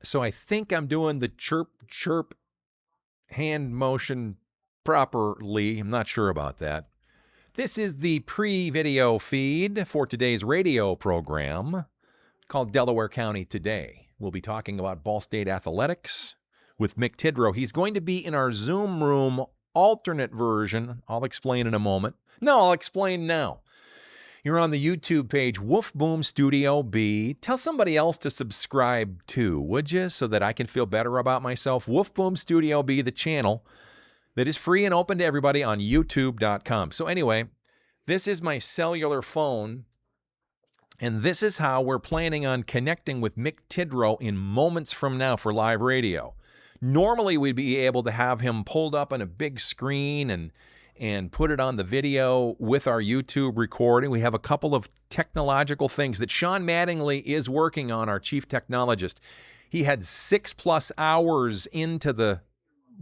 So I think I'm doing the chirp hand motion properly. I'm not sure about that. This is the pre-video feed for today's radio program called Delaware County Today. We'll be talking about Ball State athletics with Mick Tidrow. He's going to be in our Zoom room alternate version. I'll explain in a moment. No, I'll explain now. You're on the YouTube page, Woof Boom Studio B. Tell somebody else to subscribe too, would you, so that I can feel better about myself? Woof Boom Studio B, the channel that is free and open to everybody on YouTube.com. So anyway, this is my cellular phone, and this is how we're planning on connecting with Mick Tidrow in moments from now for live radio. Normally, we'd be able to have him pulled up on a big screen and put it on the video with our YouTube recording. We have a couple of technological things that Sean Mattingly is working on, our chief technologist. He had 6+ hours into the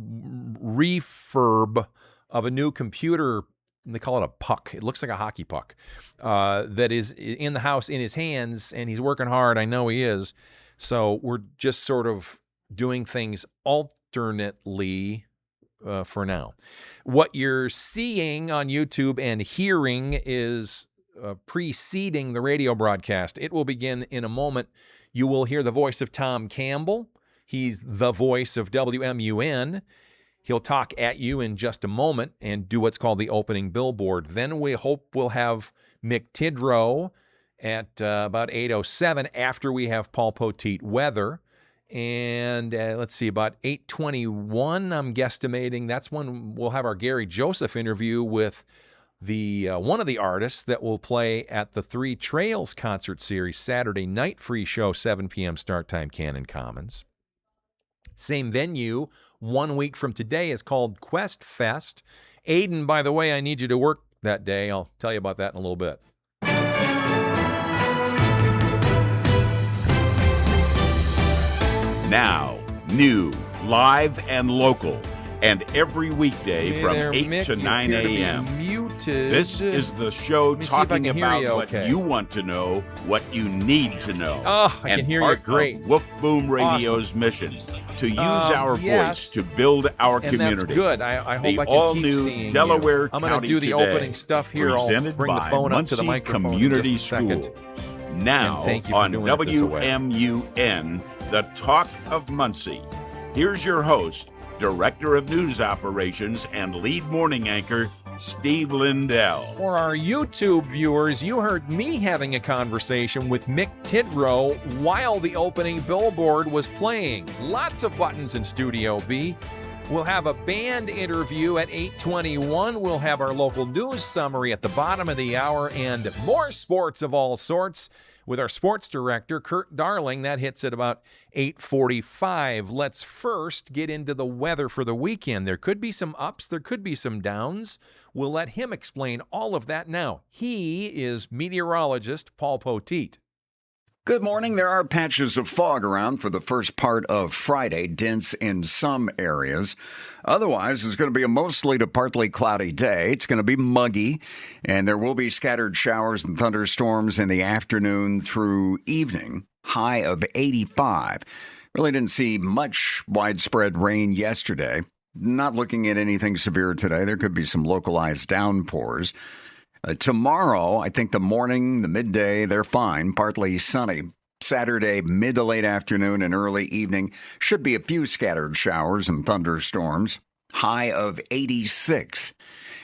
refurb of a new computer. They call it a puck. It looks like a hockey puck that is in the house in his hands, and he's working hard. I know he is. So we're just sort of doing things alternately for now. What you're seeing on YouTube and hearing is preceding the radio broadcast. It will begin in a moment. You will hear the voice of Tom Campbell. He's the voice of WMUN. He'll talk at you in just a moment and do what's called the opening billboard. Then we hope we'll have Mick Tidrow at about 8:07 after we have Paul Poteet weather. And let's see, about 8:21, I'm guesstimating. That's when we'll have our Gary Joseph interview with the one of the artists that will play at the Three Trails concert series Saturday night, free show, 7 p.m. start time, Cannon Commons. Same venue, 1 week from today, is called Quest Fest. Aiden, by the way, I need you to work that day. I'll tell you about that in a little bit. Now, new, live, and local, and every weekday from 8 Mick, to 9 a.m. Muted. This is the show talking about what okay. you want to know, what you need to know. Oh, I can hear you great. Woof Boom Radio's mission to use our voice to build our and community. That's good. I hope the I can all-new keep seeing Delaware you. I'm County going to do the Today, opening stuff here. I'll presented bring the by phone up to the Muncie microphone Community in just a second. School. Now on WMUN, the Talk of Muncie. Here's your host, Director of News Operations and lead morning anchor, Steve Lindell. For our YouTube viewers, you heard me having a conversation with Mick Tidrow while the opening billboard was playing. Lots of buttons in Studio B. We'll have a band interview at 8:21. We'll have our local news summary at the bottom of the hour and more sports of all sorts with our sports director, Kurt Darling. That hits at about 8:45. Let's first get into the weather for the weekend. There could be some ups, there could be some downs. We'll let him explain all of that now. He is meteorologist Paul Poteet. Good morning. There are patches of fog around for the first part of Friday, dense in some areas. Otherwise, it's going to be a mostly to partly cloudy day. It's going to be muggy, and there will be scattered showers and thunderstorms in the afternoon through evening, high of 85. Really didn't see much widespread rain yesterday. Not looking at anything severe today. There could be some localized downpours. Tomorrow, I think the morning, the midday, they're fine. Partly sunny. Saturday, mid to late afternoon and early evening, should be a few scattered showers and thunderstorms. High of 86.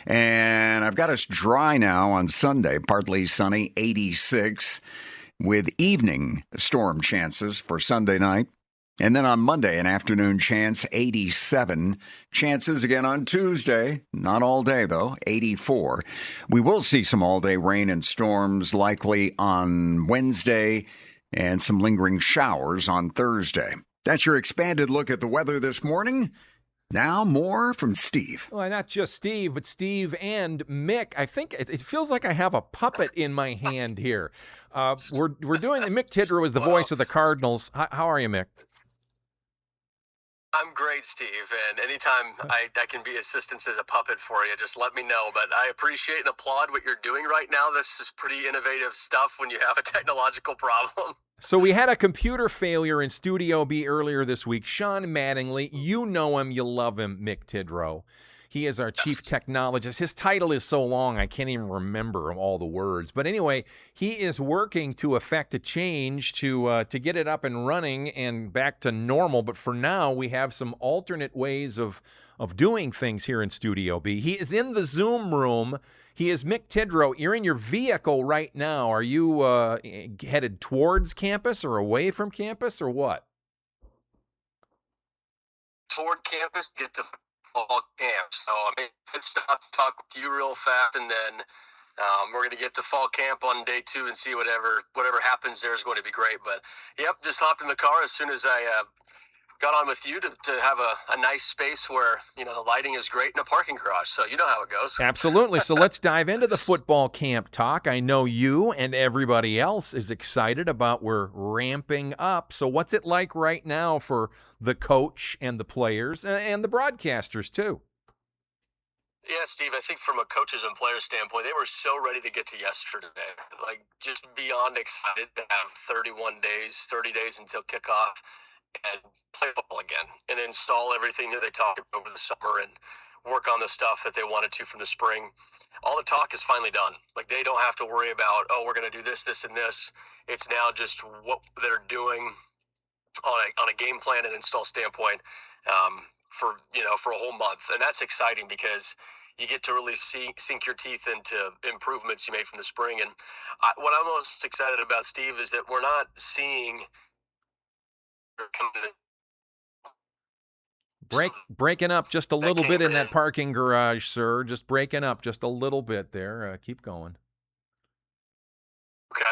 And I've got us dry now on Sunday. Partly sunny, 86, with evening storm chances for Sunday night. And then on Monday, an afternoon chance, 87. Chances again on Tuesday, not all day though, 84. We will see some all-day rain and storms likely on Wednesday and some lingering showers on Thursday. That's your expanded look at the weather this morning. Now more from Steve. Well, not just Steve, but Steve and Mick. I think it feels like I have a puppet in my hand here. We're doing Mick Tidrow is the voice of the Cardinals. How are you, Mick? I'm great, Steve, and anytime I can be assistance as a puppet for you, just let me know. But I appreciate and applaud what you're doing right now. This is pretty innovative stuff when you have a technological problem. So we had a computer failure in Studio B earlier this week. Sean Mattingly, you know him, you love him, Mick Tidrow. He is our chief technologist. His title is so long, I can't even remember all the words. But anyway, he is working to effect a change to get it up and running and back to normal. But for now, we have some alternate ways of doing things here in Studio B. He is in the Zoom room. He is Mick Tidrow. You're in your vehicle right now. Are you headed towards campus or away from campus or what? Toward campus, get to fall camp. So good stuff to talk with you real fast, and then we're going to get to fall camp on day 2 and see whatever happens there is going to be great. But yep, just hopped in the car as soon as I got on with you to have a nice space where, the lighting is great in a parking garage. So you know how it goes. Absolutely. So let's dive into the football camp talk. I know you and everybody else is excited about we're ramping up. So what's it like right now for the coach and the players and the broadcasters too? Yeah, Steve, I think from a coaches and players standpoint, they were so ready to get to yesterday. Like, just beyond excited to have 30 days until kickoff and play football again and install everything that they talked about over the summer and work on the stuff that they wanted to from the spring. All the talk is finally done. Like, they don't have to worry about, we're going to do this, this, and this. It's now just what they're doing on a game plan and install standpoint for a whole month. And that's exciting because you get to really sink your teeth into improvements you made from the spring. And what I'm most excited about, Steve, is that we're not seeing breaking up just a little bit in that parking garage, sir. Just breaking up just a little bit there. Keep going. Okay.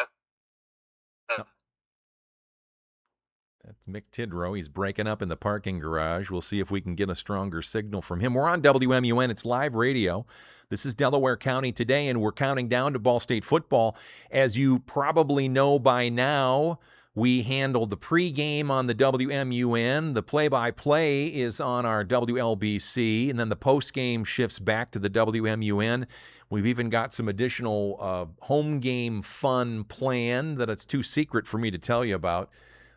That's Mick Tidrow. He's breaking up in the parking garage. We'll see if we can get a stronger signal from him. We're on WMUN. It's live radio. This is Delaware County Today, and we're counting down to Ball State football. As you probably know by now, we handled the pregame on the WMUN. The play-by-play is on our WLBC, and then the postgame shifts back to the WMUN. We've even got some additional home game fun planned that it's too secret for me to tell you about.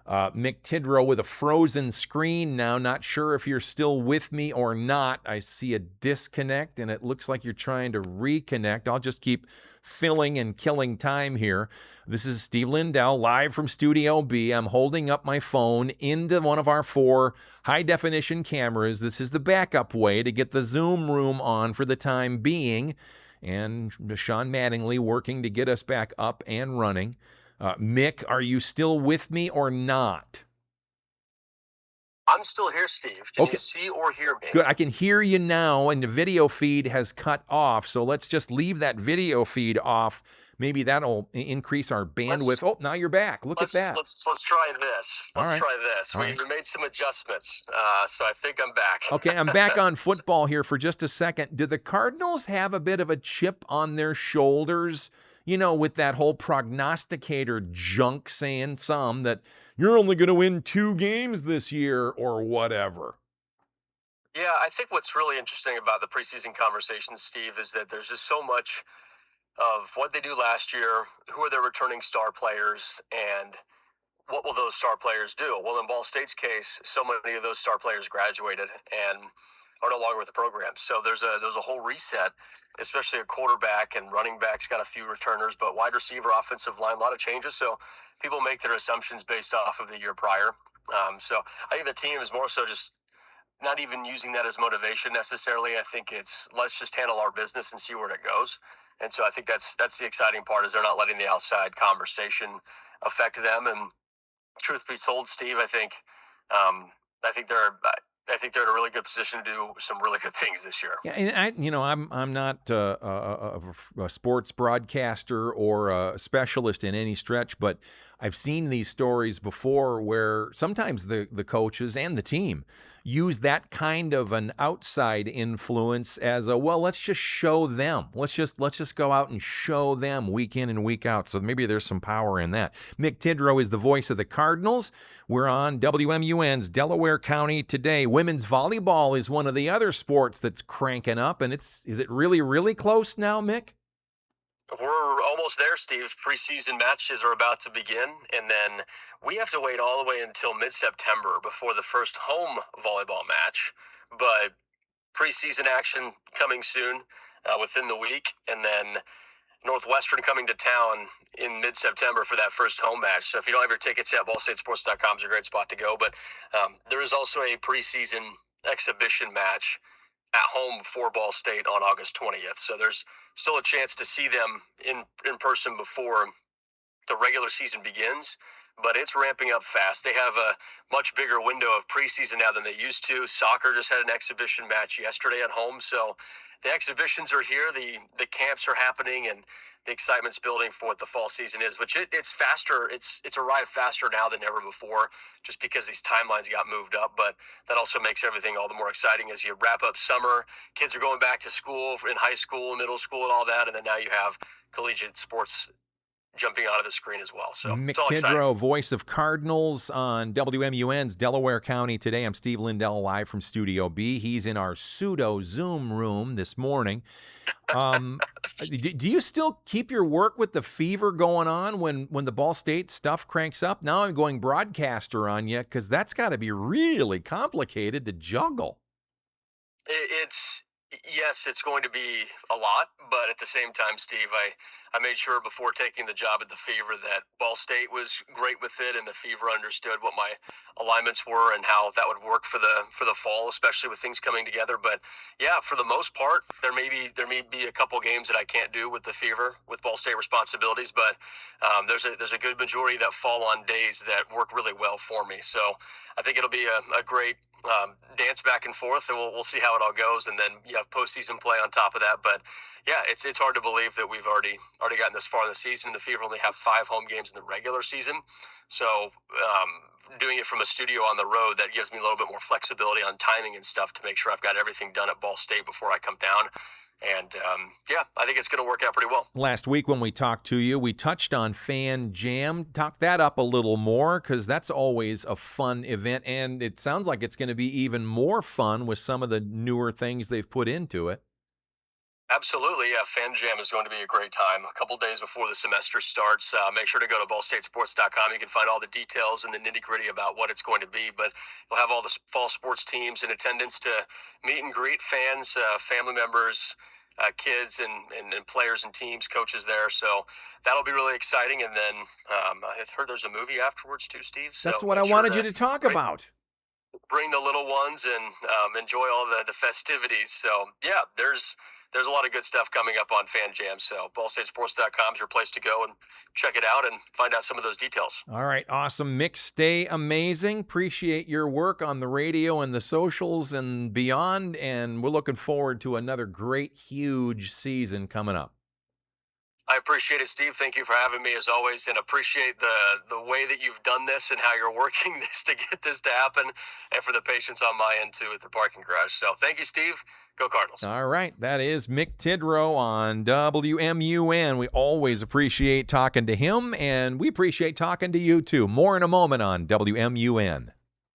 Mick Tidrow with a frozen screen now. Not sure if you're still with me or not. I see a disconnect, and it looks like you're trying to reconnect. I'll just keep filling and killing time here. This is Steve Lindell live from Studio B. I'm holding up my phone into one of our 4 high-definition cameras. This is the backup way to get the Zoom room on for the time being. And Sean Mattingly working to get us back up and running. Mick, are you still with me or not? I'm still here, Steve. Can you see or hear me? Good. I can hear you now, and the video feed has cut off. So let's just leave that video feed off. Maybe that'll increase our bandwidth. Now you're back. Look at that. Let's try this. Let's try this. All We right. made some adjustments, so I think I'm back. Okay, I'm back on football here for just a second. Do the Cardinals have a bit of a chip on their shoulders? With that whole prognosticator junk saying that you're only going to win 2 games this year or whatever. Yeah, I think what's really interesting about the preseason conversations, Steve, is that there's just so much of what they do last year, who are their returning star players, and what will those star players do? Well, in Ball State's case, so many of those star players graduated and are no longer with the program. So there's a whole reset, especially a quarterback and running backs got a few returners, but wide receiver, offensive line, a lot of changes. So people make their assumptions based off of the year prior. So I think the team is more so just not even using that as motivation necessarily. I think it's let's just handle our business and see where it goes. And so I think that's the exciting part is they're not letting the outside conversation affect them. And truth be told, Steve, I think they're in a really good position to do some really good things this year. Yeah, and I'm not a sports broadcaster or a specialist in any stretch, but I've seen these stories before where sometimes the coaches and the team use that kind of an outside influence as let's just show them. Let's just go out and show them week in and week out. So maybe there's some power in that. Mick Tidrow is the voice of the Cardinals. We're on WMUN's Delaware County Today. Women's volleyball is one of the other sports that's cranking up, and is it really, really close now, Mick? We're almost there, Steve. Preseason matches are about to begin, and then we have to wait all the way until mid-September before the first home volleyball match. But preseason action coming soon, within the week, and then Northwestern coming to town in mid-September for that first home match. So if you don't have your tickets yet, ballstatesports.com is a great spot to go. But there is also a preseason exhibition match at home for Ball State on August 20th. So there's still a chance to see them in person before the regular season begins, but it's ramping up fast. They have a much bigger window of preseason now than they used to. Soccer just had an exhibition match yesterday at home. So the exhibitions are here, the camps are happening, and the excitement's building for what the fall season is, which it's faster. It's arrived faster now than ever before, just because these timelines got moved up. But that also makes everything all the more exciting as you wrap up summer. Kids are going back to school in high school, middle school, and all that, and then now you have collegiate sports jumping onto the screen as well. So Mick it's all Tidrow, exciting. voice of Cardinals on WMUN's Delaware County Today. I'm Steve Lindell, live from Studio B. He's in our pseudo Zoom room this morning. Do you still keep your work with the Fever going on when the Ball State stuff cranks up? Now I'm going broadcaster on you, because that's got to be really complicated to juggle. Yes, it's going to be a lot, but at the same time, Steve, I made sure before taking the job at the Fever that Ball State was great with it, and the Fever understood what my alignments were and how that would work for the fall, especially with things coming together. But yeah, for the most part, there may be a couple games that I can't do with the Fever with Ball State responsibilities, but there's a good majority that fall on days that work really well for me. So I think it'll be a great dance back and forth, and we'll see how it all goes. And then you have postseason play on top of that. But yeah, it's hard to believe that we've already gotten this far in the season. The Fever only have 5 home games in the regular season, so doing it from a studio on the road, that gives me a little bit more flexibility on timing and stuff to make sure I've got everything done at Ball State before I come down. And yeah, I think it's going to work out pretty well. Last week when we talked to you, we touched on Fan Jam. Talk that up a little more, because that's always a fun event, and it sounds like it's going to be even more fun with some of the newer things they've put into it. Absolutely, yeah. Fan Jam is going to be a great time. A couple days before the semester starts, make sure to go to ballstatesports.com. You can find all the details and the nitty-gritty about what it's going to be, but you'll have all the fall sports teams in attendance to meet and greet fans, family members, kids, and players and teams, coaches there. So that'll be really exciting. And then I've heard there's a movie afterwards too, Steve. So that's what I wanted you to talk about. Bring the little ones and enjoy all the festivities. So yeah, there's a lot of good stuff coming up on Fan Jam. So ballstatesports.com is your place to go and check it out and find out some of those details. All right. Awesome. Mick, stay amazing. Appreciate your work on the radio and the socials and beyond. And we're looking forward to another great, huge season coming up. I appreciate it, Steve. Thank you for having me as always, and appreciate the way that you've done this and how you're working this to get this to happen, and for the patience on my end too at the parking garage. So thank you, Steve. Go Cardinals. All right. That is Mick Tidrow on WMUN. We always appreciate talking to him, and we appreciate talking to you too. More in a moment on WMUN.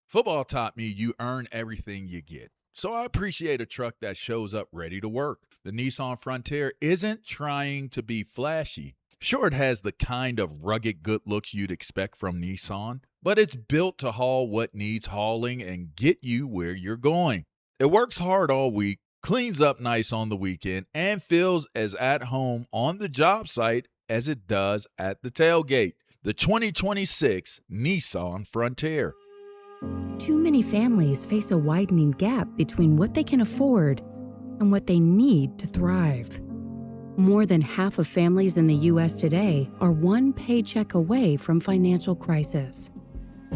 Football taught me you earn everything you get. So I appreciate a truck that shows up ready to work. The Nissan Frontier isn't trying to be flashy. Sure, it has the kind of rugged good looks you'd expect from Nissan, but it's built to haul what needs hauling and get you where you're going. It works hard all week, cleans up nice on the weekend, and feels as at home on the job site as it does at the tailgate. The 2026 Nissan Frontier. Too many families face a widening gap between what they can afford and what they need to thrive. More than half of families in the U.S. today are one paycheck away from financial crisis.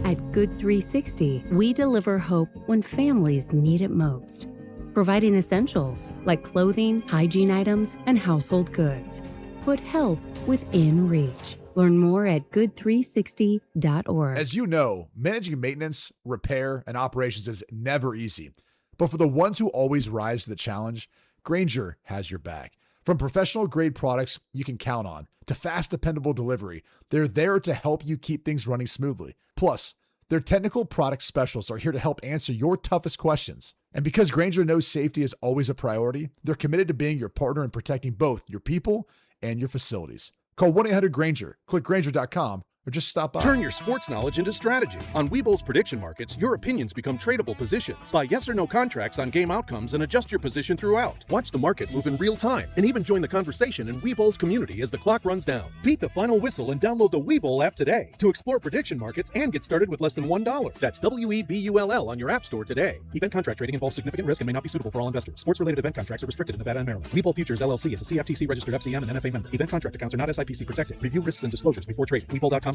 At Good 360, we deliver hope when families need it most, providing essentials like clothing, hygiene items, and household goods. Put help within reach. Learn more at good360.org. As you know, managing maintenance, repair, and operations is never easy. But for the ones who always rise to the challenge, Grainger has your back. From professional-grade products you can count on to fast, dependable delivery, they're there to help you keep things running smoothly. Plus, their technical product specialists are here to help answer your toughest questions. And because Grainger knows safety is always a priority, they're committed to being your partner in protecting both your people and your facilities. Call 1-800-GRANGER. Click Granger.com or just stop by. Turn your sports knowledge into strategy. On Webull's prediction markets, your opinions become tradable positions. Buy yes or no contracts on game outcomes and adjust your position throughout. Watch the market move in real time and even join the conversation in Webull's community as the clock runs down. Beat the final whistle and download the Webull app today to explore prediction markets and get started with less than $1. That's WEBULL on your app store today. Event contract trading involves significant risk and may not be suitable for all investors. Sports-related event contracts are restricted in Nevada and Maryland. Webull Futures LLC is a CFTC registered FCM and NFA member. Event contract accounts are not SIPC protected. Review risks and disclosures before trading. Webull.com/disclosures.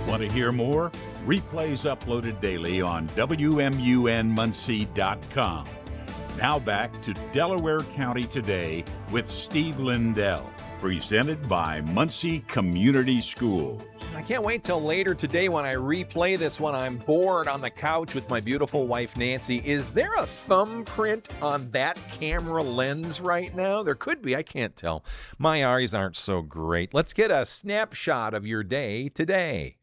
Want to hear more? Replays uploaded daily on WMUNmuncie.com. Now back to Delaware County Today with Steve Lindell, presented by Muncie Community Schools. I can't wait till later today when I replay this when I'm bored on the couch with my beautiful wife, Nancy. Is there a thumbprint on that camera lens right now? There could be. I can't tell. My eyes aren't so great. Let's get a snapshot of your day today.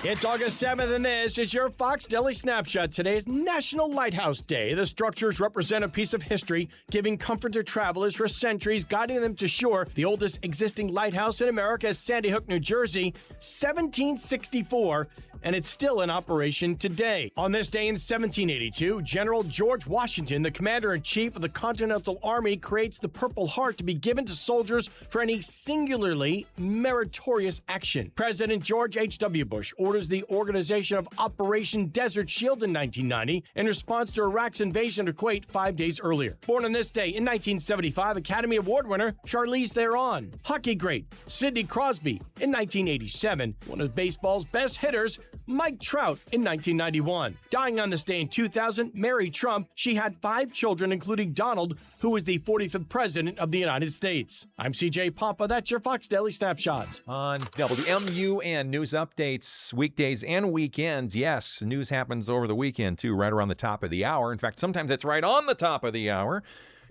It's August 7th, and this is your Fox Daily Snapshot. Today is National Lighthouse Day. The structures represent a piece of history, giving comfort to travelers for centuries, guiding them to shore. The oldest existing lighthouse in America is Sandy Hook, New Jersey, 1764, and it's still in operation today. On this day in 1782, General George Washington, the commander-in-chief of the Continental Army, creates the Purple Heart to be given to soldiers for any singularly meritorious action. President George H.W. Bush orders the organization of Operation Desert Shield in 1990 in response to Iraq's invasion of Kuwait 5 days earlier. Born on this day in 1975, Academy Award winner Charlize Theron. Hockey great Sidney Crosby in 1987. One of baseball's best hitters, Mike Trout in 1991. Dying on this day in 2000, Mary Trump. She had 5 children, including Donald, who was the 45th president of the United States. I'm CJ Papa. That's your Fox Daily Snapshot. On WMUN news updates, weekdays and weekends. Yes, news happens over the weekend, too, right around the top of the hour. In fact, sometimes it's right on the top of the hour.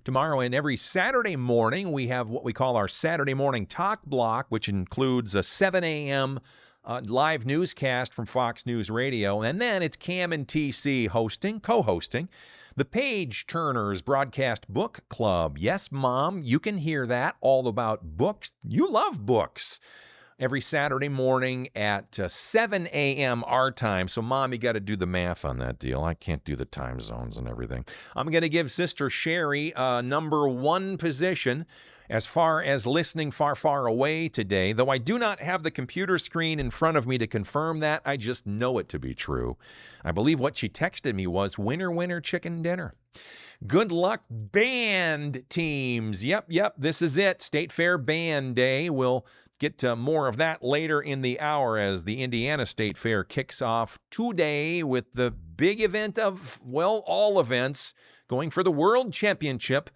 Tomorrow and every Saturday morning, we have what we call our Saturday morning talk block, which includes a 7 a.m. Live newscast from Fox News Radio. And then it's Cam and TC co-hosting, the Page Turners Broadcast Book Club. Yes, Mom, you can hear that all about books. You love books. Every Saturday morning at 7 a.m. our time. So, Mom, you got to do the math on that deal. I can't do the time zones and everything. I'm going to give Sister Sherry number 1 position as far as listening far, far away today. Though I do not have the computer screen in front of me to confirm that, I just know it to be true. I believe what she texted me was, winner, winner, chicken dinner. Good luck, band teams. Yep, this is it. State Fair Band Day. We'll get to more of that later in the hour as the Indiana State Fair kicks off today with the big event of, well, all events, going for the World Championship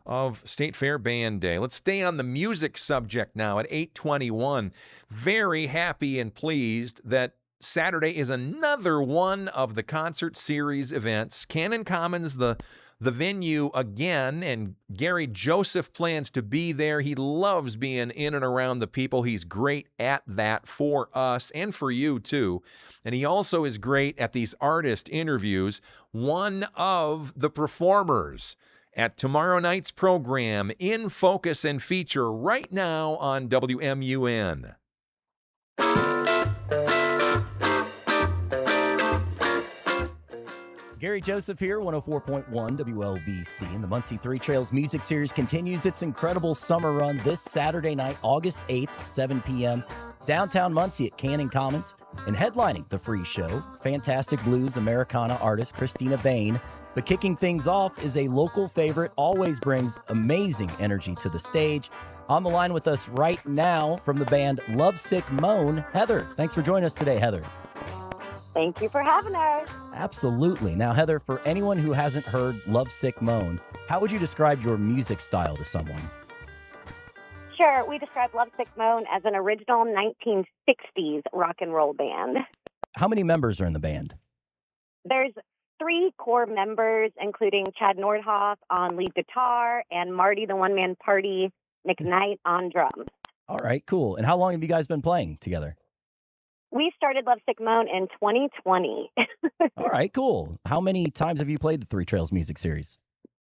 of State Fair Band Day. Let's stay on the music subject now at 8:21. Very happy and pleased that Saturday is another one of the concert series events. Cannon Commons, the venue again, and Gary Joseph plans to be there. He loves being in and around the people. He's great at that for us and for you too. And he also is great at these artist interviews. One of the performers at tomorrow night's program, In Focus and Feature, right now on WMUN. Gary Joseph here, 104.1 WLBC. And the Muncie 3 Trails Music Series continues its incredible summer run this Saturday night, August 8th, 7 p.m., downtown Muncie at Cannon Commons. And headlining the free show, fantastic blues Americana artist Christina Bain. But kicking things off is a local favorite, always brings amazing energy to the stage. On the line with us right now from the band Lovesick Moan, Heather. Thanks for joining us today, Heather. Thank you for having us. Absolutely. Now, Heather, for anyone who hasn't heard Lovesick Moan, how would you describe your music style to someone? Sure. We describe Lovesick Moan as an original 1960s rock and roll band. How many members are in the band? There's 3 core members, including Chad Nordhoff on lead guitar and Marty the One Man Party, Nick Knight on drums. All right, cool. And how long have you guys been playing together? We started Lovesick Moan in 2020. All right, cool. How many times have you played the Three Trails Music Series?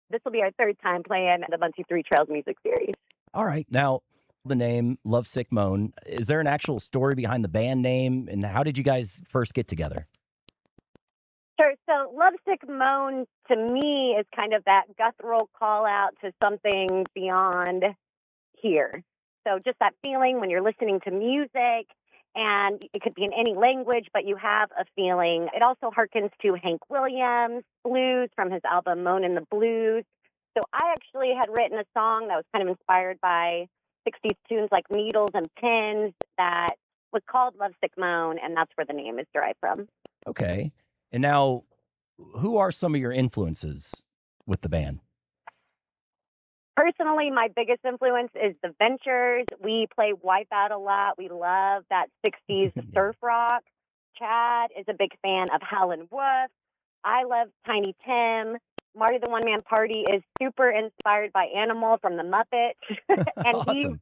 This will be our third time playing the Muncie Three Trails Music Series. All right. Now, the name Lovesick Moan, is there an actual story behind the band name, and how did you guys first get together? Sure. So Lovesick Moan to me is kind of that guttural call out to something beyond here. So just that feeling when you're listening to music, and it could be in any language, but you have a feeling. It also harkens to Hank Williams blues from his album Moan in the Blues. So I actually had written a song that was kind of inspired by 60s tunes like Needles and Pins that was called Lovesick Moan, and that's where the name is derived from. Okay. And now, who are some of your influences with the band? Personally, my biggest influence is the Ventures. We play Wipeout a lot. We love that 60s surf rock. Chad is a big fan of Howlin' Wolf. I love Tiny Tim. Marty the One Man Party is super inspired by Animal from the Muppets. And Awesome.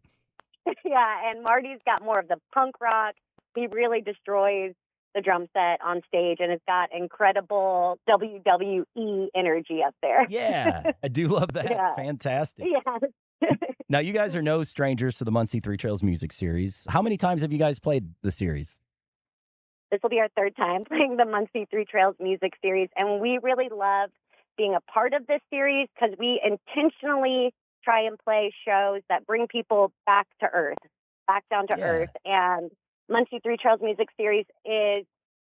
and Marty's got more of the punk rock. He really destroys the drum set on stage and has got incredible WWE energy up there. Yeah, I do love that. Yeah. Fantastic. Yeah. Now, you guys are no strangers to the Muncie Three Trails Music Series. How many times have you guys played the series? This will be our third time playing the Muncie Three Trails Music Series, and we really love being a part of this series because we intentionally try and play shows that bring people back to earth, back down to earth. And Muncie Three Trails Music Series is,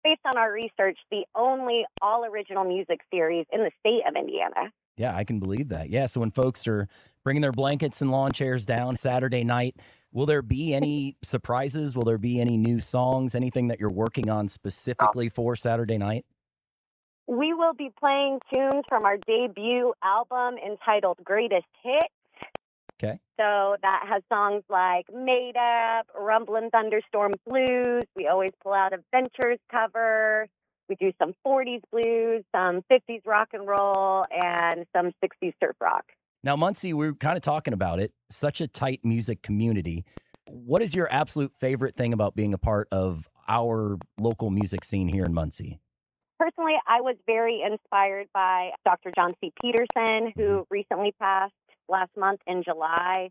based on our research, the only all-original music series in the state of Indiana. Yeah, I can believe that. Yeah, so when folks are bringing their blankets and lawn chairs down Saturday night, will there be any surprises? Will there be any new songs, anything that you're working on specifically for Saturday night? We will be playing tunes from our debut album entitled Greatest Hits. Okay. So that has songs like Made Up, Rumblin' Thunderstorm Blues. We always pull out a Ventures cover. We do some 40s blues, some 50s rock and roll, and some 60s surf rock. Now, Muncie, we were kind of talking about it, such a tight music community. What is your absolute favorite thing about being a part of our local music scene here in Muncie? Personally, I was very inspired by Dr. John C. Peterson, who recently passed last month in July.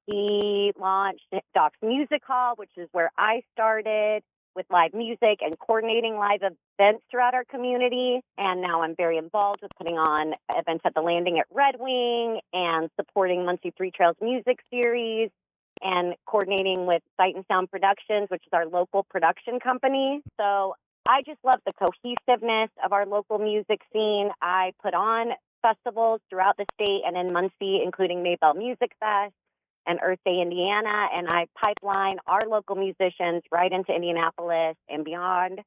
He launched Doc's Music Hall, which is where I started with live music and coordinating live events throughout our community. And now I'm very involved with putting on events at the Landing at Red Wing and supporting Muncie Three Trails Music Series and coordinating with Sight and Sound Productions, which is our local production company. So I just love the cohesiveness of our local music scene. I put on festivals throughout the state and in Muncie, including Maybell Music Fest and Earth Day Indiana, and I pipeline our local musicians right into Indianapolis and beyond.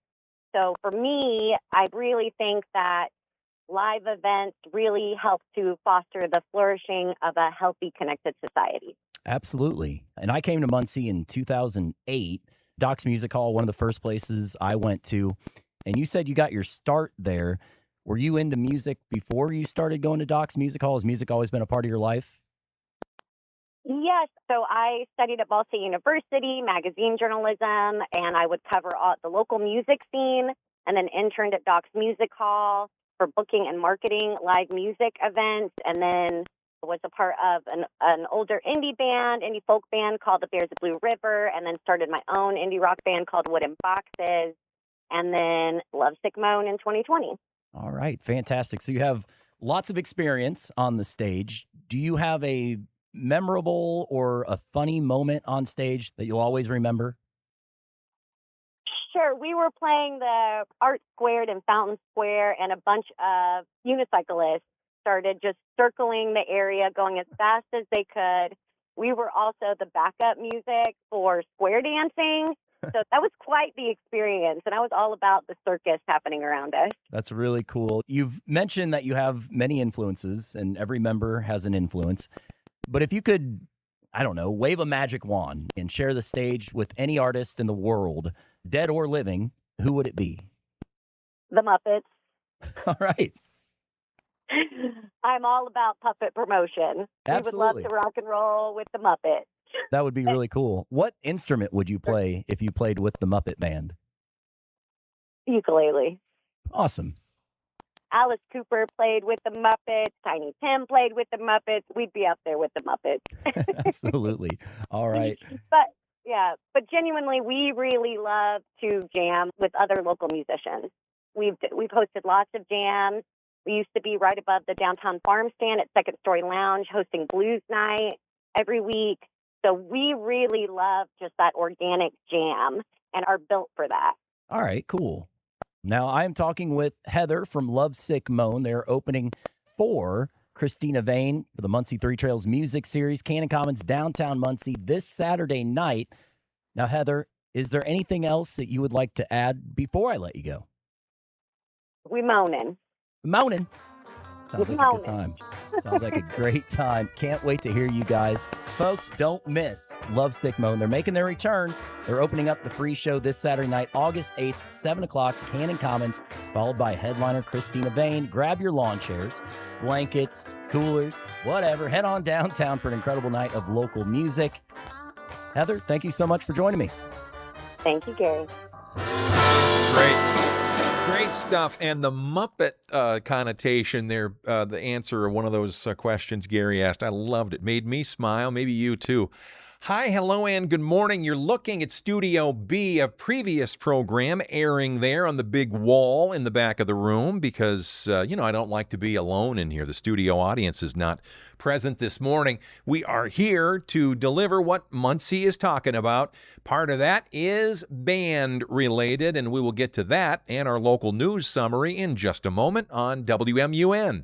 So for me, I really think that live events really help to foster the flourishing of a healthy, connected society. Absolutely. And I came to Muncie in 2008, Doc's Music Hall, one of the first places I went to. And you said you got your start there. Were you into music before you started going to Doc's Music Hall? Has music always been a part of your life? Yes. So I studied at Ball State University, magazine journalism, and I would cover all the local music scene, and then interned at Doc's Music Hall for booking and marketing live music events, and then was a part of an older indie folk band called the Bears of Blue River, and then started my own indie rock band called Wooden Boxes, and then Lovesick Moan in 2020. All right, fantastic. So you have lots of experience on the stage. Do you have a memorable or a funny moment on stage that you'll always remember? Sure. We were playing the Art Squared in Fountain Square, and a bunch of unicyclists started just circling the area, going as fast as they could. We were also the backup music for square dancing. So that was quite the experience, and I was all about the circus happening around us. That's really cool. You've mentioned that you have many influences, and every member has an influence. But if you could, I don't know, wave a magic wand and share the stage with any artist in the world, dead or living, who would it be? The Muppets. All right. I'm all about puppet promotion. Absolutely. We would love to rock and roll with the Muppets. That would be really cool. What instrument would you play if you played with the Muppet Band? ukulele. Awesome. Alice Cooper played with the Muppets. Tiny Tim played with the Muppets. We'd be up there with the Muppets. Absolutely. All right. But genuinely, we really love to jam with other local musicians. We've hosted lots of jams. We used to be right above the downtown farm stand at Second Story Lounge, hosting blues night every week. So we really love just that organic jam and are built for that. All right, cool. Now, I am talking with Heather from Lovesick Moan. They're opening for Christina Vane for the Muncie Three Trails Music Series, Cannon Commons, downtown Muncie, this Saturday night. Now, Heather, is there anything else that you would like to add before I let you go? We moaning. Moaning. Sounds like a good time. Sounds like a great time. Can't wait to hear you guys. Folks, don't miss Lovesick Moan. They're making their return. They're opening up the free show this Saturday night, August 8th, 7 o'clock, Cannon Commons, followed by headliner Christina Vane. Grab your lawn chairs, blankets, coolers, whatever. Head on downtown for an incredible night of local music. Heather, thank you so much for joining me. Thank you, Gary. Great stuff. And the Muppet connotation there, the answer of one of those questions Gary asked, I loved it. Made me smile. Maybe you too. Hi, hello, and good morning. You're looking at Studio B, a previous program airing there on the big wall in the back of the room because, I don't like to be alone in here. The studio audience is not present this morning. We are here to deliver what Muncie is talking about. Part of that is band related, and we will get to that and our local news summary in just a moment on WMUN.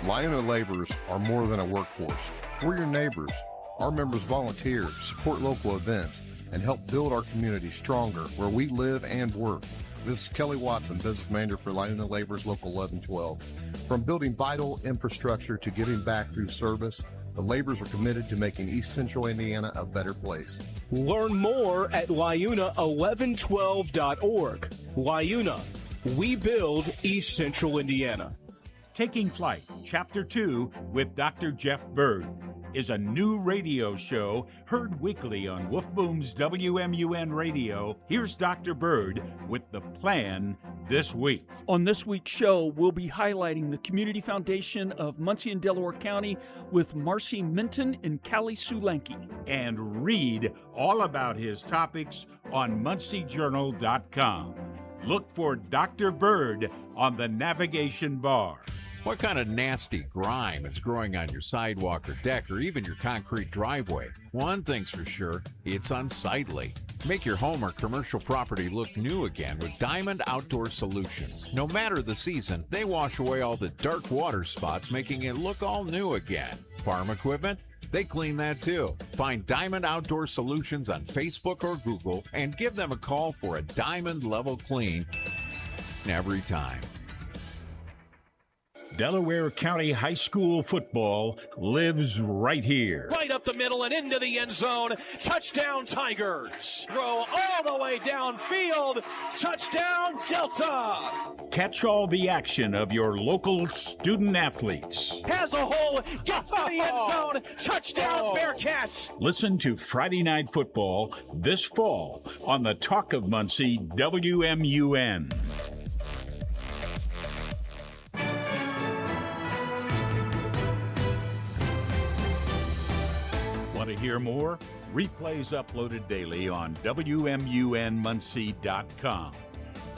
LIUNA laborers are more than a workforce. We're your neighbors. Our members volunteer, support local events, and help build our community stronger where we live and work. This is Kelly Watson, business manager for LIUNA Laborers Local 1112. From building vital infrastructure to giving back through service, the laborers are committed to making East Central Indiana a better place. Learn more at LIUNA1112.org. LIUNA, we build East Central Indiana. Taking Flight, Chapter 2 with Dr. Jeff Bird is a new radio show heard weekly on Wolf Boom's WMUN radio. Here's Dr. Bird with the plan this week. On this week's show, we'll be highlighting the Community Foundation of Muncie and Delaware County with Marcy Minton and Callie Sulanke. And read all about his topics on munciejournal.com. Look for Dr. Bird on the navigation bar. What kind of nasty grime is growing on your sidewalk or deck or even your concrete driveway? One thing's for sure, it's unsightly. Make your home or commercial property look new again with Diamond Outdoor Solutions. No matter the season, they wash away all the dark water spots, making it look all new again. Farm equipment? They clean that too. Find Diamond Outdoor Solutions on Facebook or Google and give them a call for a diamond level clean every time. Delaware County High School football lives right here. Right up the middle and into the end zone. Touchdown Tigers. Throw all the way downfield. Touchdown Delta. Catch all the action of your local student athletes. Has a hole. Gets to the end zone. Touchdown Bearcats. Listen to Friday Night Football this fall on the Talk of Muncie WMUN. Want to hear more? Replays uploaded daily on WMUNmuncie.com.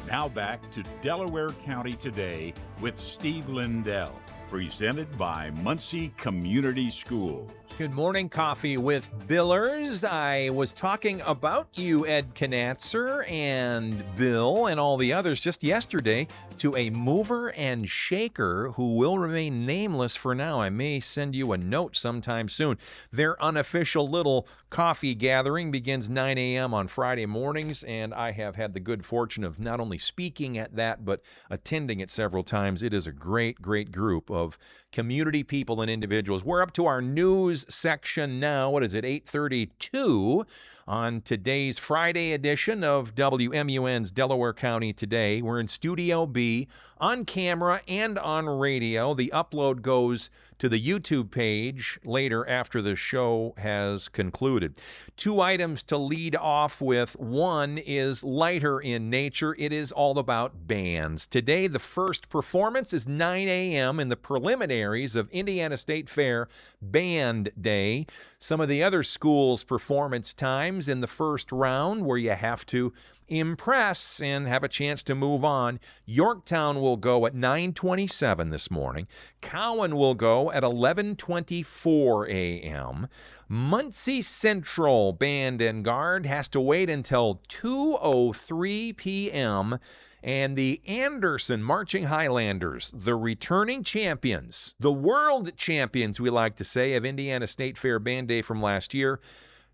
Now back to Delaware County Today with Steve Lindell, presented by Muncie Community Schools. Good morning, Coffee with Billers. I was talking about you, Ed Knatzer and Bill and all the others just yesterday to a mover and shaker who will remain nameless for now. I may send you a note sometime soon. Their unofficial little coffee gathering begins 9 a.m. on Friday mornings, and I have had the good fortune of not only speaking at that, but attending it several times. It is a great, great group of community people and individuals. We're up to our news section now. What is it, 8:32 On today's Friday edition of WMUN's Delaware County Today, we're in Studio B, on camera and on radio. The upload goes to the YouTube page later after the show has concluded. Two items to lead off with. One is lighter in nature. It is all about bands. Today, the first performance is 9 a.m. in the preliminaries of Indiana State Fair Band Day. Some of the other schools' performance times in the first round, where you have to impress and have a chance to move on. Yorktown will go at 9:27 this morning. Cowan will go at 11:24 a.m. Muncie Central Band and Guard has to wait until 2:03 p.m. And the Anderson Marching Highlanders, the returning champions, the world champions, we like to say, of Indiana State Fair Band Day from last year,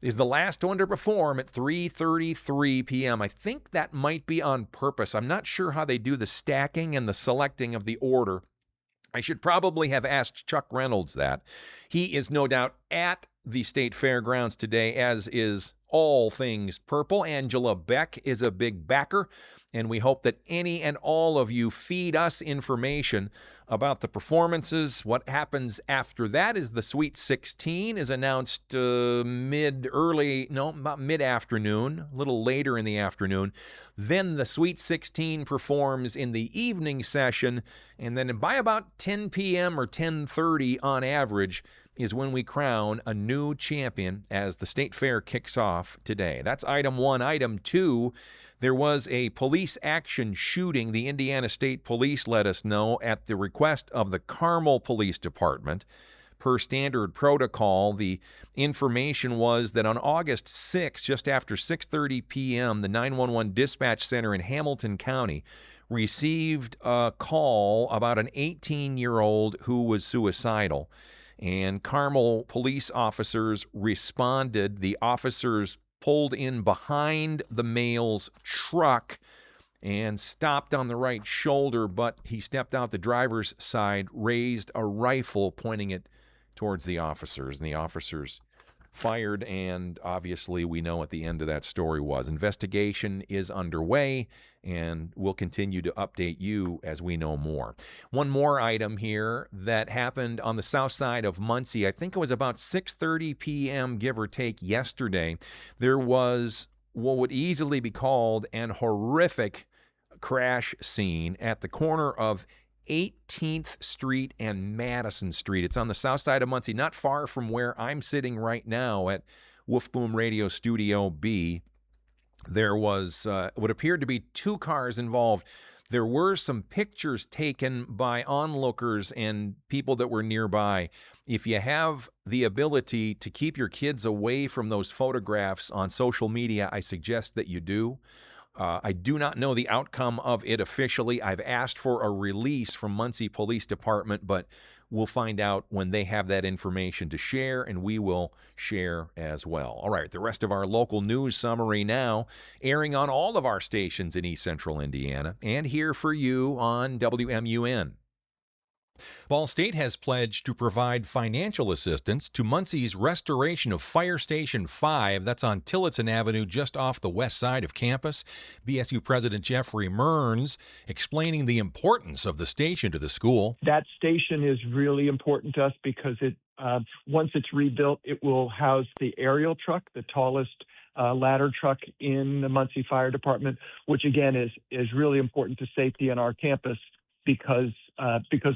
is the last one to perform at 3:33 p.m. I think that might be on purpose. I'm not sure how they do the stacking and the selecting of the order. I should probably have asked Chuck Reynolds that. He is no doubt at the State Fairgrounds today, as is all things purple. Angela Beck is a big backer, and we hope that any and all of you feed us information about the performances. What happens after that is the Sweet 16 is announced about mid-afternoon, a little later in the afternoon. Then the Sweet 16 performs in the evening session, and then by about 10 p.m. or 10:30 on average is when we crown a new champion as the State Fair kicks off today. That's item one. Item two, there was a police action shooting, the Indiana State Police let us know, at the request of the Carmel Police Department. Per standard protocol, the information was that on August 6, just after 6:30 p.m., the 911 dispatch center in Hamilton County received a call about an 18-year-old who was suicidal. And Carmel police officers responded. The officers pulled in behind the male's truck and stopped on the right shoulder, but he stepped out the driver's side, raised a rifle, pointing it towards the officers, and the officers fired, and obviously we know what the end of that story was. Investigation is underway, and we'll continue to update you as we know more. One more item here that happened on the south side of Muncie. I think it was about 6:30 p.m., give or take, yesterday. There was what would easily be called an horrific crash scene at the corner of 18th Street and Madison Street. It's on the south side of Muncie, not far from where I'm sitting right now at Wolf Boom Radio Studio B. There was what appeared to be two cars involved. There were some pictures taken by onlookers and people that were nearby. If you have the ability to keep your kids away from those photographs on social media, I suggest that you do. I do not know the outcome of it officially. I've asked for a release from Muncie Police Department, but we'll find out when they have that information to share, and we will share as well. All right, the rest of our local news summary now, airing on all of our stations in East Central Indiana, and here for you on WMUN. Ball State has pledged to provide financial assistance to Muncie's restoration of Fire Station 5. That's on Tillotson Avenue, just off the west side of campus. BSU President Jeffrey Mearns explaining the importance of the station to the school. That station is really important to us because once it's rebuilt, it will house the aerial truck, the tallest ladder truck in the Muncie Fire Department, which again is really important to safety on our campus because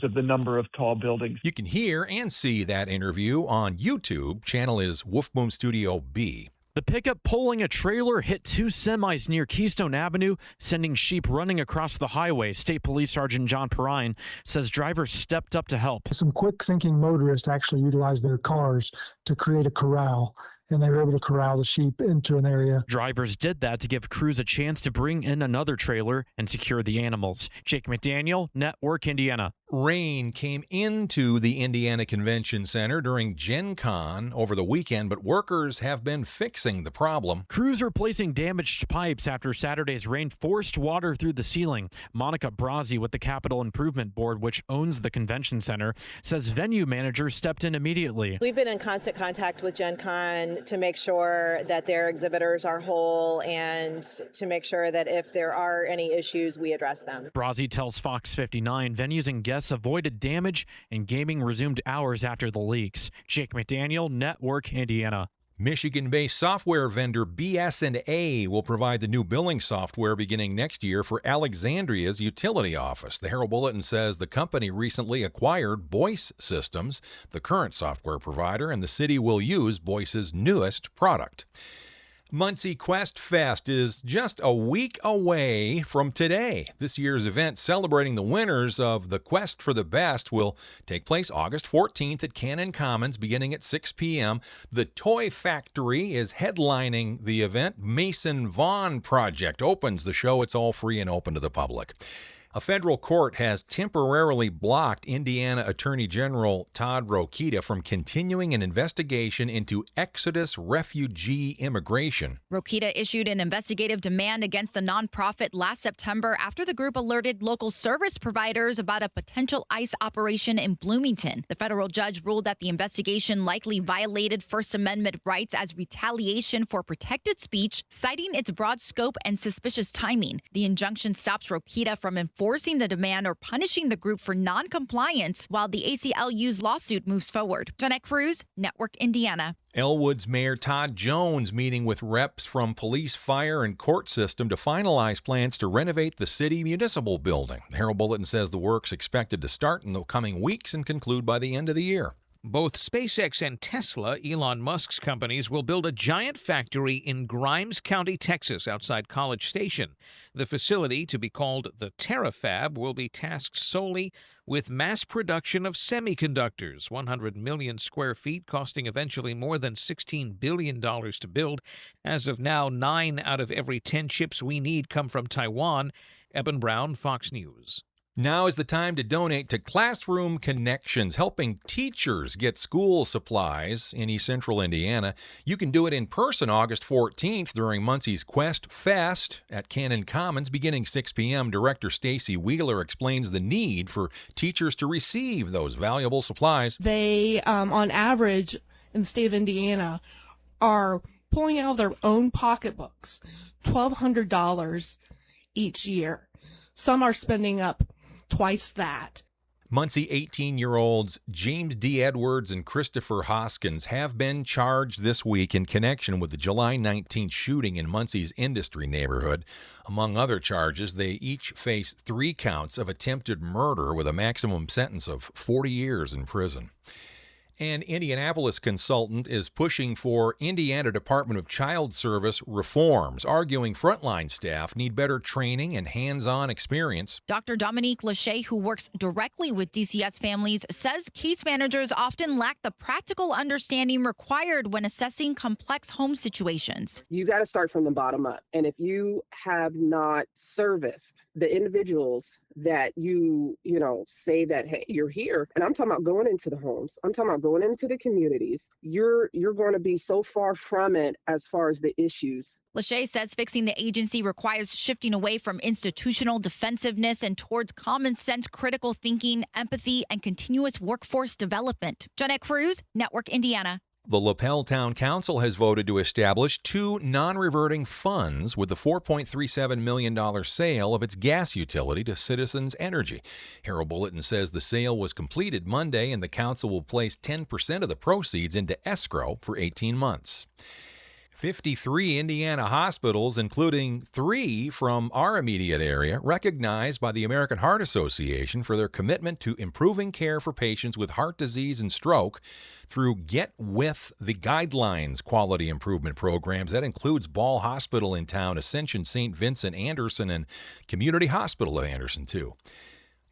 of the number of tall buildings. You can hear and see that interview on YouTube. Channel is Wolf Boom Studio B. The pickup pulling a trailer hit two semis near Keystone Avenue, sending sheep running across the highway. State Police Sergeant John Perrine says drivers stepped up to help. Some quick-thinking motorists actually utilized their cars to create a corral, and they were able to corral the sheep into an area. Drivers did that to give crews a chance to bring in another trailer and secure the animals. Jake McDaniel, Network Indiana. Rain came into the Indiana Convention Center during Gen Con over the weekend, but workers have been fixing the problem. Crews are replacing damaged pipes after Saturday's rain forced water through the ceiling. Monica Brazzi with the Capital Improvement Board, which owns the convention center, says venue managers stepped in immediately. We've been in constant contact with Gen Con to make sure that their exhibitors are whole and to make sure that if there are any issues, we address them. Brazzi tells Fox 59 venues and guests avoided damage and gaming resumed hours after the leaks. Jake McDaniel, Network Indiana. Michigan-based software vendor BS&A will provide the new billing software beginning next year for Alexandria's utility office. The Herald Bulletin says the company recently acquired Boyce Systems, the current software provider, and the city will use Boyce's newest product. Muncie Quest Fest is just a week away from today. This year's event celebrating the winners of the Quest for the Best will take place August 14th at Cannon Commons beginning at 6 p.m. The Toy Factory is headlining the event. Mason Vaughn Project opens the show. It's all free and open to the public. A federal court has temporarily blocked Indiana Attorney General Todd Rokita from continuing an investigation into Exodus refugee immigration. Rokita issued an investigative demand against the nonprofit last September after the group alerted local service providers about a potential ICE operation in Bloomington. The federal judge ruled that the investigation likely violated First Amendment rights as retaliation for protected speech, citing its broad scope and suspicious timing. The injunction stops Rokita from enforcing the demand or punishing the group for non-compliance while the ACLU's lawsuit moves forward. Jeanette Cruz, Network Indiana. Elwood's Mayor Todd Jones meeting with reps from police, fire, and court system to finalize plans to renovate the city municipal building. The Herald Bulletin says the work's expected to start in the coming weeks and conclude by the end of the year. Both SpaceX and Tesla, Elon Musk's companies, will build a giant factory in Grimes County, Texas, outside College Station. The facility, to be called the TerraFab, will be tasked solely with mass production of semiconductors, 100 million square feet, costing eventually more than $16 billion to build. As of now, 9 out of every 10 chips we need come from Taiwan. Eben Brown, Fox News. Now is the time to donate to Classroom Connections, helping teachers get school supplies in East Central Indiana. You can do it in person August 14th during Muncie's Quest Fest at Cannon Commons beginning 6 p.m. Director Stacy Wheeler explains the need for teachers to receive those valuable supplies. They, on average, in the state of Indiana, are pulling out of their own pocketbooks $1,200 each year. Some are spending up twice that. Muncie 18-year-olds James D. Edwards and Christopher Hoskins have been charged this week in connection with the July 19th shooting in Muncie's Industry neighborhood. Among other charges, they each face 3 counts of attempted murder with a maximum sentence of 40 years in prison. An Indianapolis consultant is pushing for Indiana Department of Child Service reforms, arguing frontline staff need better training and hands-on experience. Dr. Dominique Lachey, who works directly with DCS families, says case managers often lack the practical understanding required when assessing complex home situations. You got to start from the bottom up. And if you have not serviced the individuals that you say that, hey, you're here, and I'm talking about going into the homes, I'm talking about going into the communities, you're going to be so far from it as far as the issues. Lachey says fixing the agency requires shifting away from institutional defensiveness and towards common sense critical thinking, empathy, and continuous workforce development. Jeanette Cruz, Network Indiana. The LaPel Town Council has voted to establish 2 non-reverting funds with the $4.37 million sale of its gas utility to Citizens Energy. Herald Bulletin says the sale was completed Monday and the council will place 10% of the proceeds into escrow for 18 months. 53 Indiana hospitals, including 3 from our immediate area, recognized by the American Heart Association for their commitment to improving care for patients with heart disease and stroke through Get With the Guidelines quality improvement programs. That includes Ball Hospital in town, Ascension St. Vincent Anderson, and Community Hospital of Anderson, too.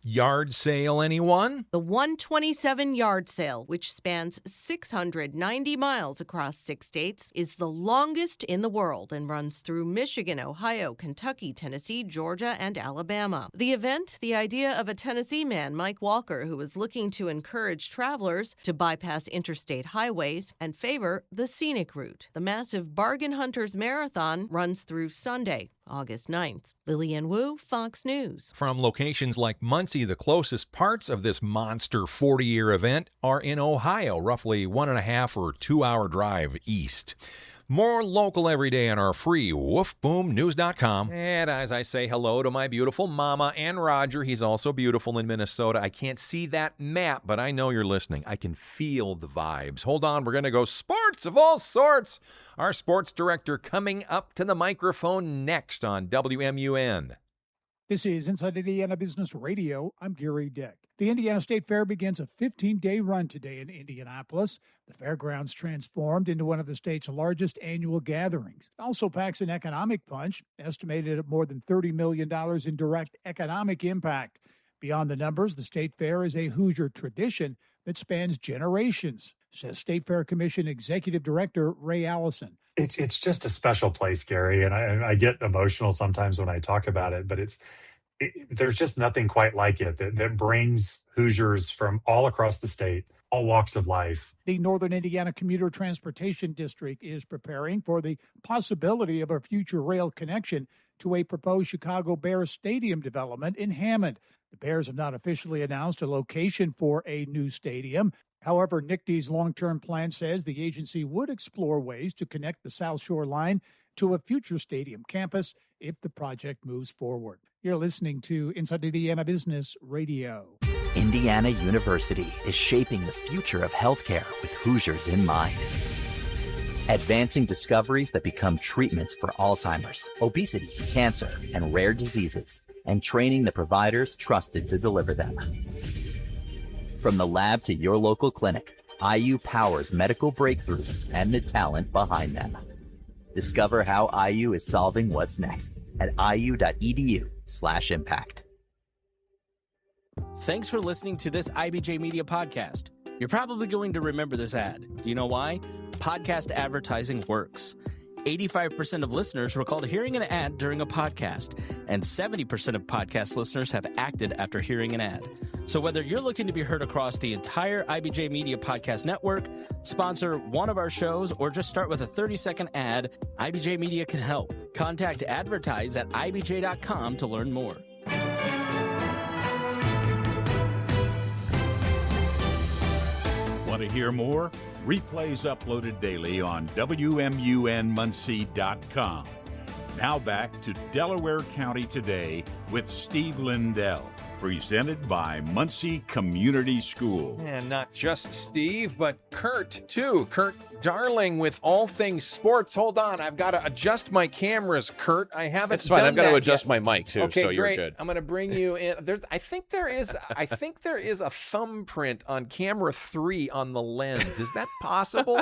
Yard sale, anyone? The 127 yard sale, which spans 690 miles across 6 states, is the longest in the world and runs through Michigan, Ohio, Kentucky, Tennessee, Georgia, and Alabama. The event, the idea of a Tennessee man, Mike Walker, who is looking to encourage travelers to bypass interstate highways and favor the scenic route. The massive Bargain Hunters Marathon runs through Sunday. August 9th. Lillian Wu, Fox News. From locations like Muncie, the closest parts of this monster 40-year event are in Ohio, roughly 1.5 or 2 hour drive east. More local every day on our free woofboomnews.com. And as I say hello to my beautiful mama and Roger, he's also beautiful in Minnesota. I can't see that map, but I know you're listening. I can feel the vibes. Hold on, we're going to go sports of all sorts. Our sports director coming up to the microphone next on WMUN. This is Inside Indiana Business Radio. I'm Gary Dick. The Indiana State Fair begins a 15-day run today in Indianapolis. The fairgrounds transformed into one of the state's largest annual gatherings. It also packs an economic punch, estimated at more than $30 million in direct economic impact. Beyond the numbers, the State Fair is a Hoosier tradition that spans generations, says State Fair Commission Executive Director Ray Allison. It's just a special place, Gary, and I get emotional sometimes when I talk about it, but there's just nothing quite like it that brings Hoosiers from all across the state, all walks of life. The Northern Indiana Commuter Transportation District is preparing for the possibility of a future rail connection to a proposed Chicago Bears stadium development in Hammond. The Bears have not officially announced a location for a new stadium. However, NICD's long-term plan says the agency would explore ways to connect the South Shore line to a future stadium campus if the project moves forward. You're listening to Inside Indiana Business Radio. Indiana University is shaping the future of healthcare with Hoosiers in mind. Advancing discoveries that become treatments for Alzheimer's, obesity, cancer, and rare diseases, and training the providers trusted to deliver them. From the lab to your local clinic, IU powers medical breakthroughs and the talent behind them. Discover how IU is solving what's next at iu.edu/impact. Thanks for listening to this IBJ Media podcast. You're probably going to remember this ad. Do you know why? Podcast advertising works. 85% of listeners recalled hearing an ad during a podcast, and 70% of podcast listeners have acted after hearing an ad. So whether you're looking to be heard across the entire IBJ Media Podcast Network, sponsor one of our shows, or just start with a 30-second ad, IBJ Media can help. Contact advertise at ibj.com to learn more. Want to hear more? Replays uploaded daily on WMUNmuncie.com. Now back to Delaware County Today with Steve Lindell, presented by Muncie Community School. And not just Steve, but Kurt, too. Kurt Darling with all things sports. Hold on, I've got to adjust my cameras, Kurt. I haven't That's fine. done I've got to that adjust yet. my mic, too, okay, so you're great. good. I'm going to bring you in. I think there is a thumbprint on camera 3 on the lens. Is that possible?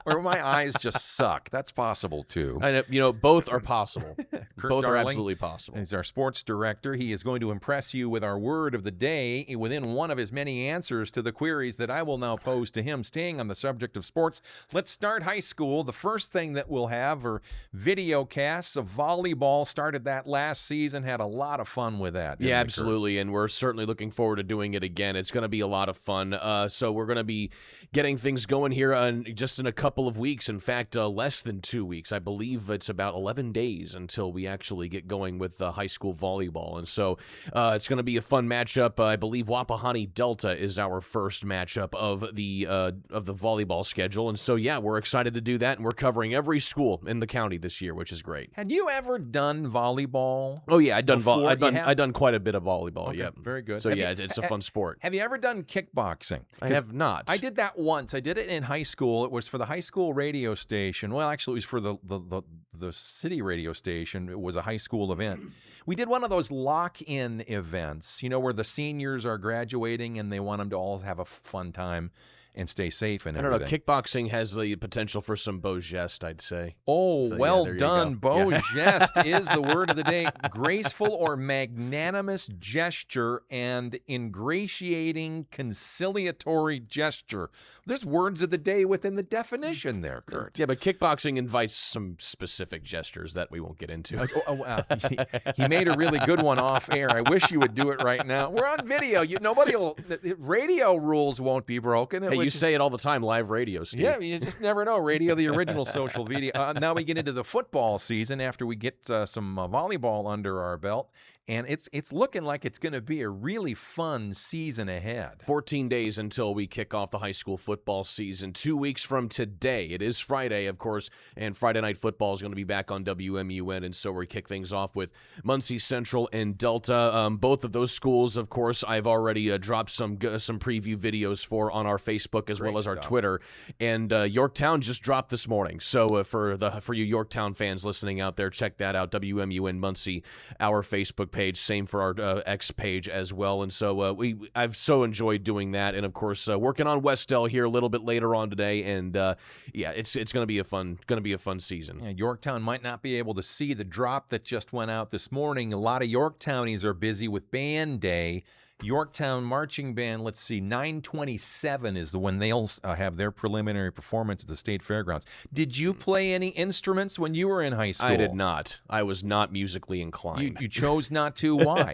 Or my eyes just suck. That's possible, too. And, both are possible. Both Darling are absolutely possible. He's our sports director. He is going to impress you with our word of the day within one of his many answers to the queries that I will now pose to him. Staying on the subject of sports, let's start high school. The first thing that we'll have are video casts of volleyball. Started that last season. Had a lot of fun with that. Yeah, absolutely. And we're certainly looking forward to doing it again. It's going to be a lot of fun. So we're going to be getting things going here just in a couple of weeks. In fact, less than 2 weeks. I believe it's about 11 days until we actually get going with high school volleyball. And so it's going to be a fun matchup. I believe Wapahani Delta is our first matchup of the volleyball schedule. And so, yeah, we're excited to do that. And we're covering every school in the county this year, which is great. Had you ever done volleyball? Oh, yeah, I've done quite a bit of volleyball. Okay, Yep. very good. So, it's a fun sport. Have you ever done kickboxing? I have not. I did that once. I did it in high school. It was for the high school radio station. Well, actually, it was for the city radio station. It was a high school event. We did one of those lock-in events, where the seniors are graduating and they want them to all have a fun time and stay safe and everything. I don't know. Kickboxing has the potential for some beau geste, I'd say. Oh, so, well yeah, done. Beau geste is the word of the day. Graceful or magnanimous gesture and ingratiating conciliatory gesture. There's words of the day within the definition there, Kurt. Yeah, but kickboxing invites some specific gestures that we won't get into. He made a really good one off air. I wish you would do it right now. We're on video. Radio rules won't be broken. Hey, which you is- say it all the time, live radio, Steve. Yeah, you just never know. Radio, the original social media. Now we get into the football season after we get some volleyball under our belt, and it's looking like it's going to be a really fun season ahead. 14 days until we kick off the high school football season. 2 weeks from today. It is Friday, of course, and Friday Night Football is going to be back on WMUN, and so we kick things off with Muncie Central and Delta. Both of those schools, of course, I've already dropped some preview videos for on our Facebook as well as our Twitter. And Yorktown just dropped this morning. So for you Yorktown fans listening out there, check that out. WMUN Muncie, our Facebook page. Same for our X page as well. And so I've so enjoyed doing that. And of course, working on Westell here a little bit later on today. And it's going to be a fun season. Yeah, Yorktown might not be able to see the drop that just went out this morning. A lot of Yorktownies are busy with band day. Yorktown Marching Band, let's see, 9/27 is when they'll have their preliminary performance at the State Fairgrounds. Did you play any instruments when you were in high school? I did not. I was not musically inclined. You chose not to? Why?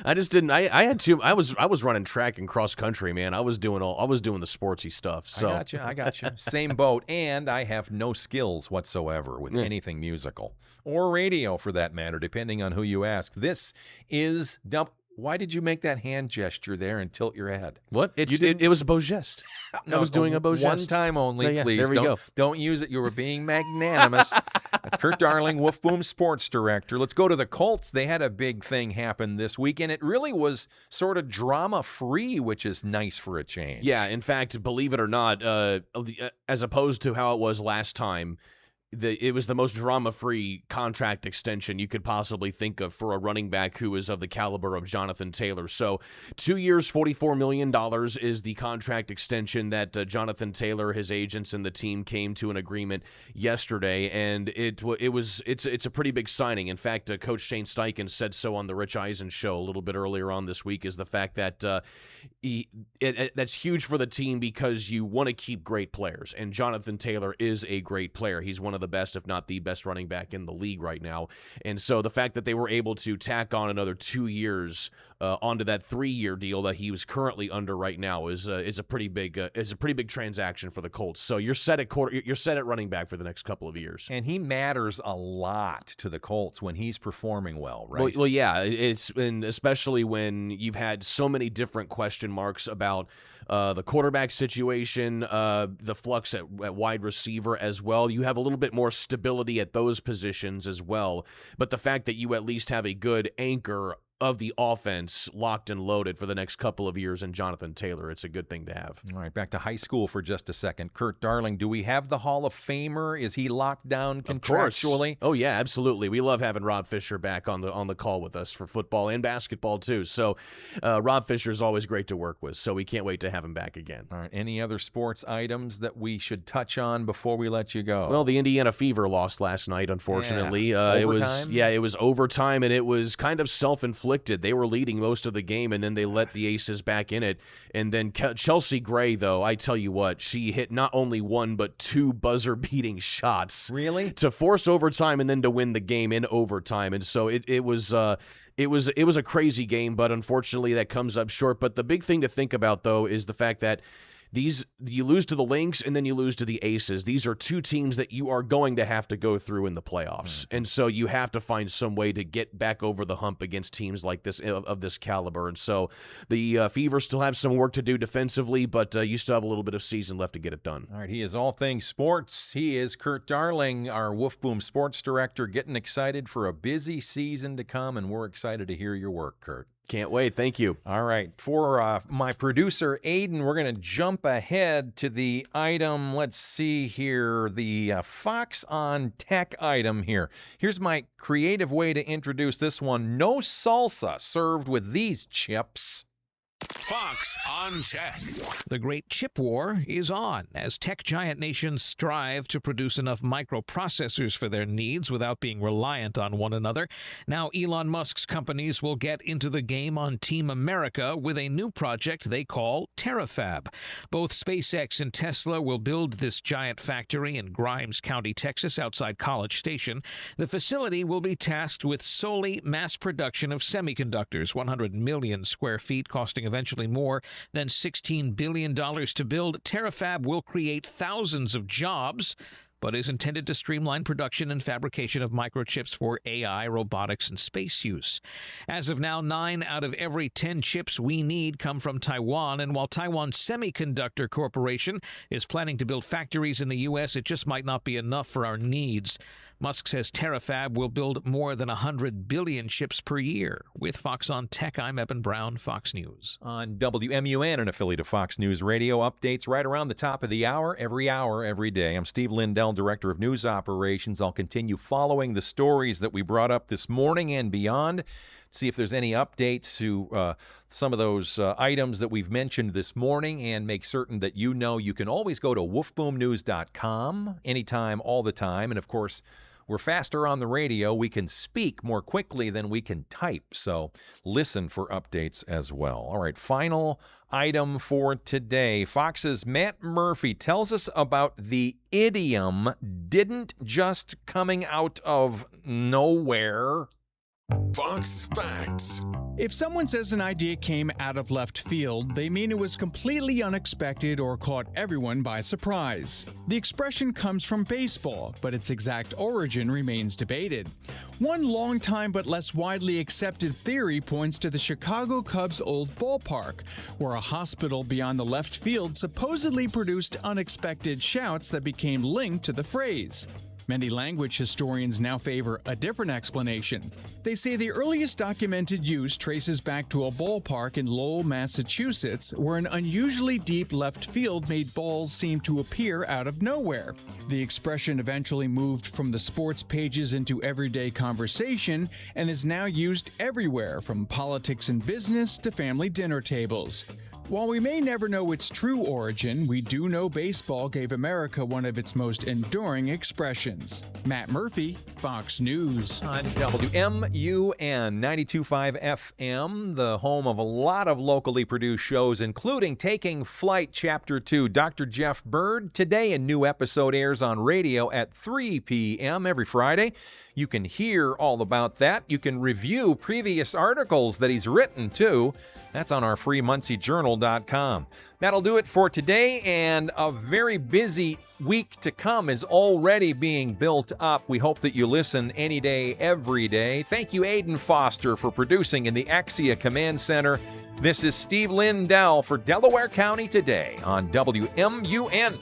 I just didn't. I had to. I was running track and cross country, man. I was doing the sportsy stuff. So I got you. Same boat. And I have no skills whatsoever with anything musical or radio, for that matter, depending on who you ask. This is Why did you make that hand gesture there and tilt your head? What? It was a beau geste. I was doing a beau geste. One time only, yeah, please. There we go. Don't use it. You were being magnanimous. That's Kurt Darling, Wolf Boom Sports Director. Let's go to the Colts. They had a big thing happen this week, and it really was sort of drama-free, which is nice for a change. Yeah, in fact, believe it or not, as opposed to how it was last time, it was the most drama-free contract extension you could possibly think of for a running back who is of the caliber of Jonathan Taylor. So 2 years, $44 million is the contract extension that Jonathan Taylor, his agents, and the team came to an agreement yesterday, and it's a pretty big signing. In fact, Coach Shane Steichen said so on the Rich Eisen show a little bit earlier on this week, is the fact that that's huge for the team because you want to keep great players, and Jonathan Taylor is a great player. He's one of the best, if not the best, running back in the league right now. And so the fact that they were able to tack on another 2 years onto that 3-year deal that he was currently under right now is a pretty big transaction for the Colts. So you're set at running back for the next couple of years. And he matters a lot to the Colts when he's performing well, right? Well, yeah, and especially when you've had so many different question marks about the quarterback situation, the flux at wide receiver as well. You have a little bit more stability at those positions as well. But the fact that you at least have a good anchor of the offense locked and loaded for the next couple of years in Jonathan Taylor, it's a good thing to have. All right, back to high school for just a second. Kurt Darling, do we have the Hall of Famer? Is he locked down contractually? Oh yeah, absolutely. We love having Rob Fisher back on the call with us for football and basketball too. So Rob Fisher is always great to work with, so we can't wait to have him back again. All right, any other sports items that we should touch on before we let you go? Well, the Indiana Fever lost last night, unfortunately. Overtime? It was overtime, and it was kind of self-inflicted. They were leading most of the game, and then they let the Aces back in it. And then Chelsea Gray, though, I tell you what, she hit not only one but two buzzer-beating shots. Really? To force overtime and then to win the game in overtime. And so it was a crazy game, but unfortunately that comes up short. But the big thing to think about, though, is the fact that you lose to the Lynx and then you lose to the Aces. These are two teams that you are going to have to go through in the playoffs. And so you have to find some way to get back over the hump against teams like this of this caliber. And so the Fever still have some work to do defensively, but you still have a little bit of season left to get it done. All right, he is all things sports. He is Kurt Darling, our Wolf Boom Sports Director, getting excited for a busy season to come, and we're excited to hear your work, Kurt. Can't wait. Thank you. All right. For my producer, Aiden, we're going to jump ahead to the item. Let's see here. The Fox on Tech item here. Here's my creative way to introduce this one. No salsa served with these chips. Fox on Tech. The great chip war is on as tech giant nations strive to produce enough microprocessors for their needs without being reliant on one another. Now Elon Musk's companies will get into the game on Team America with a new project they call TerraFab. Both SpaceX and Tesla will build this giant factory in Grimes County, Texas, outside College Station. The facility will be tasked with solely mass production of semiconductors, 100 million square feet, costing eventually more than $16 billion to build. TerraFab will create thousands of jobs, but is intended to streamline production and fabrication of microchips for AI, robotics, and space use. As of now, 9 out of every 10 chips we need come from Taiwan, and while Taiwan Semiconductor Corporation is planning to build factories in the U.S., it just might not be enough for our needs. Musk says TerraFab will build more than 100 billion chips per year. With Fox on Tech, I'm Eben Brown, Fox News. On WMUN, an affiliate of Fox News Radio, updates right around the top of the hour, every day. I'm Steve Lindell, Director of News Operations. I'll continue following the stories that we brought up this morning and beyond, see if there's any updates to some of those items that we've mentioned this morning, and make certain that you know you can always go to wolfboomnews.com anytime, all the time. And, of course, we're faster on the radio. We can speak more quickly than we can type, so listen for updates as well. All right, final item for today. Fox's Matt Murphy tells us about the idiom "didn't just coming out of nowhere." Fox Facts. If someone says an idea came out of left field, they mean it was completely unexpected or caught everyone by surprise. The expression comes from baseball, but its exact origin remains debated. One long-time but less widely accepted theory points to the Chicago Cubs' old ballpark, where a hospital beyond the left field supposedly produced unexpected shouts that became linked to the phrase. Many language historians now favor a different explanation. They say the earliest documented use traces back to a ballpark in Lowell, Massachusetts, where an unusually deep left field made balls seem to appear out of nowhere. The expression eventually moved from the sports pages into everyday conversation and is now used everywhere, from politics and business to family dinner tables. While we may never know its true origin, we do know baseball gave America one of its most enduring expressions. Matt Murphy, Fox News. On WMUN 92.5 FM, the home of a lot of locally produced shows, including Taking Flight Chapter 2, Dr. Jeff Bird. Today, a new episode airs on radio at 3 p.m. every Friday. You can hear all about that. You can review previous articles that he's written, too. That's on our free MuncieJournal.com. That'll do it for today, and a very busy week to come is already being built up. We hope that you listen any day, every day. Thank you, Aidan Foster, for producing in the Axia Command Center. This is Steve Lindell for Delaware County Today on WMUN.